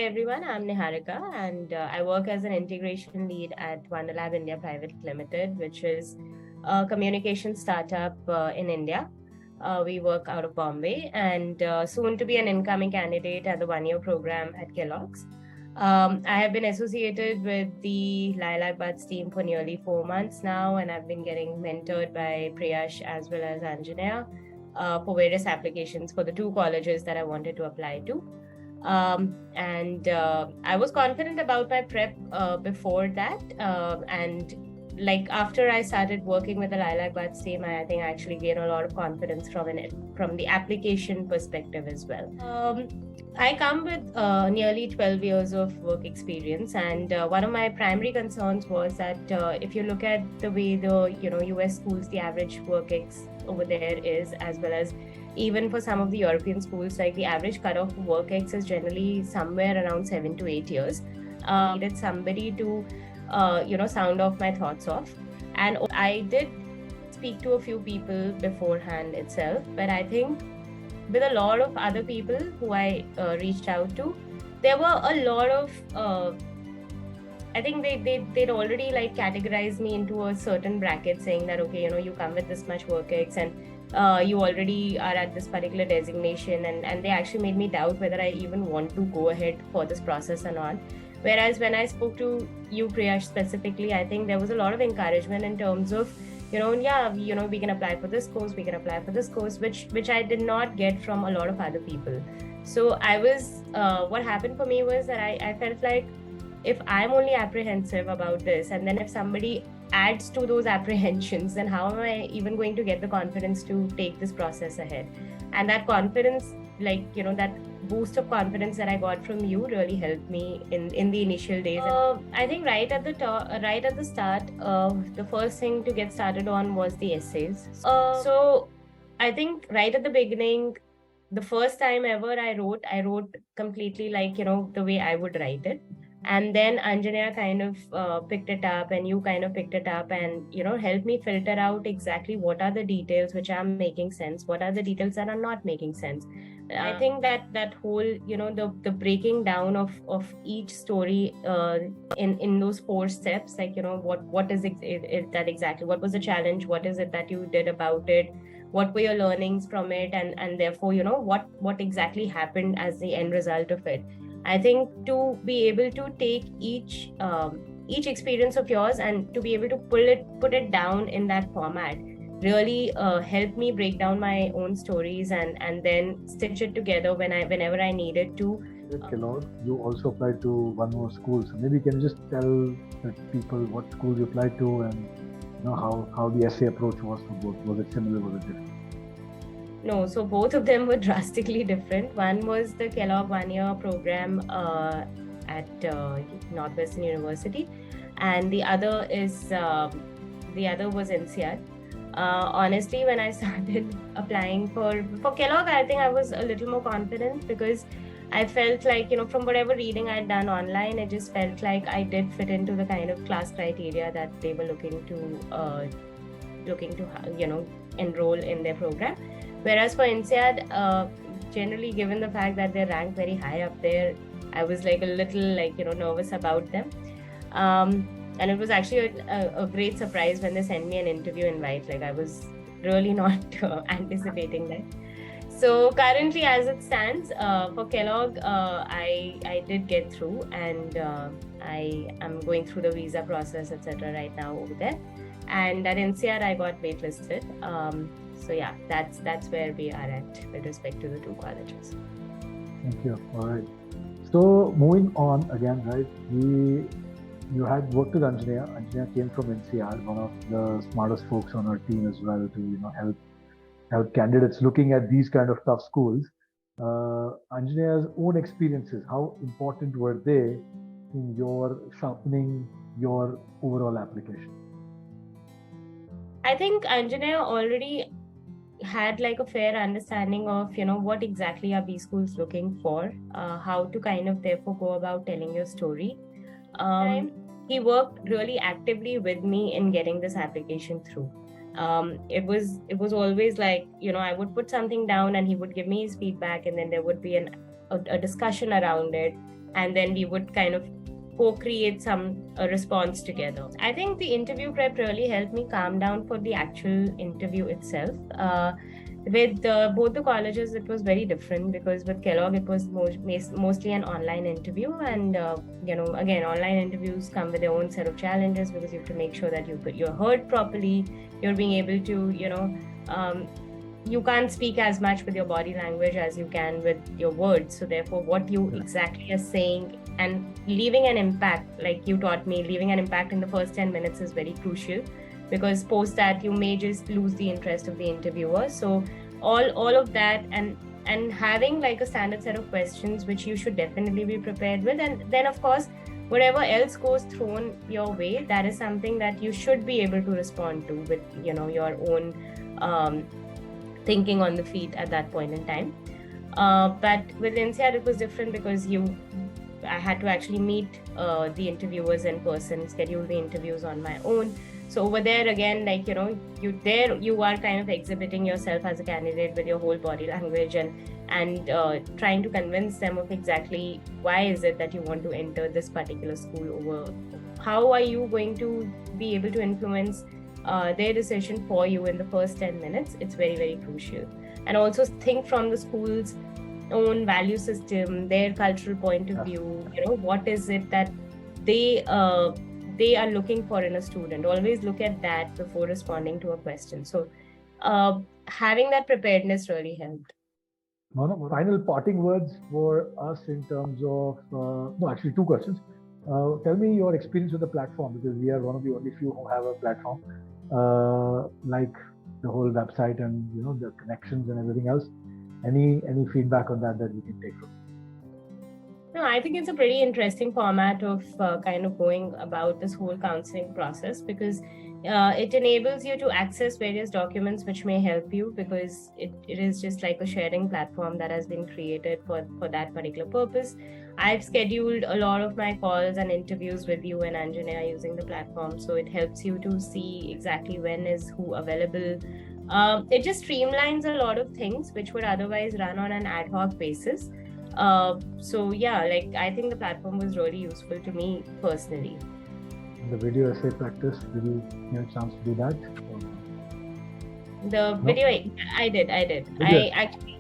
Hi everyone, I'm Niharika and I work as an integration lead at Lab India Private Limited, which is a communication startup in India. We work out of Bombay and soon to be an incoming candidate at the one-year program at Kellogg's. I have been associated with the LilacBuds team for nearly 4 months now, and I've been getting mentored by Priyash as well as Anjanea for various applications for the two colleges that I wanted to apply to. And I was confident about my prep before that. And like after I started working with the LilacBuds team, I think I actually gained a lot of confidence from the application perspective as well. I come with nearly 12 years of work experience, and one of my primary concerns was that if you look at the way the US schools, the average work ex over there is, as well as even for some of the European schools, like the average cutoff for work ex is generally somewhere around 7 to 8 years. I needed somebody to sound off my thoughts off, and I did speak to a few people beforehand itself, but I think with a lot of other people who I reached out to, there were a lot of I think they'd already like categorized me into a certain bracket, saying that okay, you come with this much work ex and you already are at this particular designation, and they actually made me doubt whether I even want to go ahead for this process or not. Whereas when I spoke to you, Priyash, specifically, I think there was a lot of encouragement in terms of we can apply for this course, we can apply for this course, which I did not get from a lot of other people. So I was what happened for me was that I felt like if I'm only apprehensive about this, and then if somebody adds to those apprehensions, then how am I even going to get the confidence to take this process ahead? And that confidence, that boost of confidence that I got from you really helped me in the initial days. I think right at the start, the first thing to get started on was the essays. So I think right at the beginning, the first time ever I wrote completely the way I would write it. And then Anjanea kind of picked it up, and you kind of picked it up, and helped me filter out exactly what are the details which are making sense, what are the details that are not making sense. I think that whole the breaking down of each story in those 4 steps, what is that exactly, what was the challenge, what is it that you did about it, what were your learnings from it, and therefore what exactly happened as the end result of it. I think to be able to take each experience of yours and to be able to put it down in that format really helped me break down my own stories and then stitch it together whenever I needed to. At Kellogg, you also applied to one more school. So maybe you can just tell the people what schools you applied to and how the essay approach was for both. Was it similar? Was it different? No, so both of them were drastically different. One was the Kellogg one-year program at Northwestern University, and the other was NCR. Honestly, when I started applying for Kellogg, I think I was a little more confident because I felt like from whatever reading I'd done online, it just felt like I did fit into the kind of class criteria that they were looking to enroll in their program. Whereas for INSEAD, generally given the fact that they're ranked very high up there, I was like a little nervous about them. And it was actually a great surprise when they sent me an interview invite. Like I was really not anticipating that. So currently, as it stands, for Kellogg, I did get through, and I am going through the visa process, etc. right now over there. And at NCR, I got waitlisted. So yeah, that's where we are at with respect to the two colleges. Thank you. All right. So moving on again, right? You had worked with Anjanea. Anjanea came from NCR, one of the smartest folks on our team as well, to help candidates looking at these kind of tough schools. Anjanea's own experiences, how important were they in your sharpening your overall application? I think Anjanea already had like a fair understanding of what exactly are B schools looking for, how to kind of therefore go about telling your story. He worked really actively with me in getting this application through. It was always like I would put something down and he would give me his feedback, and then there would be a discussion around it. and then we would kind of co-create a response together. I think the interview prep really helped me calm down for the actual interview itself. With both the colleges, it was very different, because with Kellogg, it was mostly an online interview. And, again, online interviews come with their own set of challenges, because you have to make sure that you're heard properly, you're being able to, you can't speak as much with your body language as you can with your words. So therefore, what you exactly are saying and leaving an impact, like you taught me, leaving an impact in the first 10 minutes is very crucial, because post that you may just lose the interest of the interviewer. So all of that, and having like a standard set of questions which you should definitely be prepared with, and then of course whatever else goes thrown your way, that is something that you should be able to respond to with your own thinking on the feet at that point in time. But with INSEAD it was different, because I had to actually meet the interviewers in person, schedule the interviews on my own. So over there again, like, you are kind of exhibiting yourself as a candidate with your whole body language, and trying to convince them of exactly why is it that you want to enter this particular school, over how are you going to be able to influence their decision for you in the first 10 minutes. It's very, very crucial. And also think from the school's own value system, their cultural point of view, what is it that they are looking for in a student. Always look at that before responding to a question. So having that preparedness really helped. Final parting words for us in terms of, actually 2 questions. Tell me your experience with the platform, because we are one of the only few who have a platform, like the whole website and the connections and everything else. Any feedback on that we can take from? No, I think it's a pretty interesting format of kind of going about this whole counseling process, because it enables you to access various documents which may help you, because it is just like a sharing platform that has been created for that particular purpose. I've scheduled a lot of my calls and interviews with you and Anjanea using the platform, so it helps you to see exactly when is who available. It just streamlines a lot of things which would otherwise run on an ad hoc basis. So yeah, like I think the platform was really useful to me personally. The video essay practice, did you get a chance to do that? Video, I did. I actually,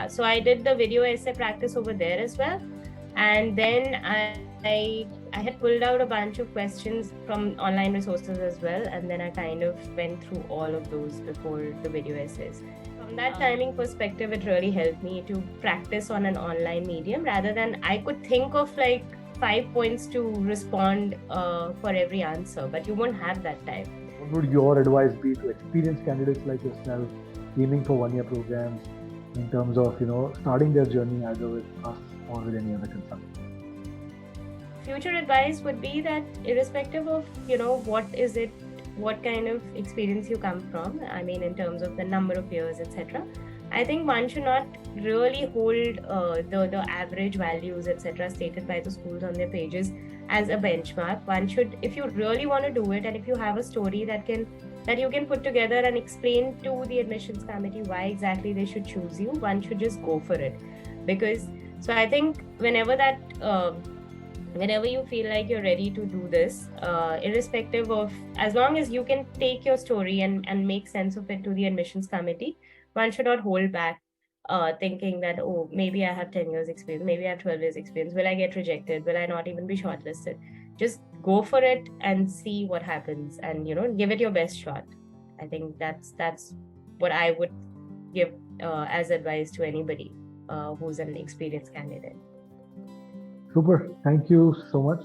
so I did the video essay practice over there as well. And then I had pulled out a bunch of questions from online resources as well. And then I kind of went through all of those before the video essays. From that timing perspective, it really helped me to practice on an online medium, rather than I could think of like 5 points to respond for every answer, but you won't have that time. What would your advice be to experienced candidates like yourself aiming for one-year programs in terms of starting their journey either with us or with any other consultant? Future advice would be that irrespective of what kind of experience you come from, I mean in terms of the number of years, etc., I think one should not really hold the average values, etc., stated by the schools on their pages as a benchmark. One should, if you really want to do it, and if you have a story that you can put together and explain to the admissions committee why exactly they should choose you, one should just go for it. Because so I think whenever you feel like you're ready to do this, irrespective of, as long as you can take your story and make sense of it to the admissions committee, one should not hold back thinking that, oh, maybe I have 10 years experience, maybe I have 12 years experience, will I get rejected, will I not even be shortlisted? Just go for it and see what happens, and give it your best shot. I think that's what I would give as advice to anybody who's an experienced candidate. Super. Thank you so much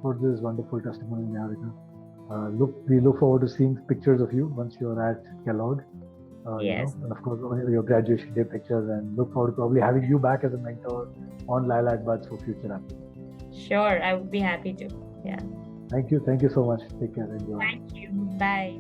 for this wonderful testimony, Niharika. We look forward to seeing pictures of you once you're at Kellogg. Yes. And of course, your graduation day pictures, and look forward to probably having you back as a mentor on LilacBuds for future applications. Sure, I would be happy to. Yeah. Thank you. Thank you so much. Take care. Enjoy. Thank you. Bye.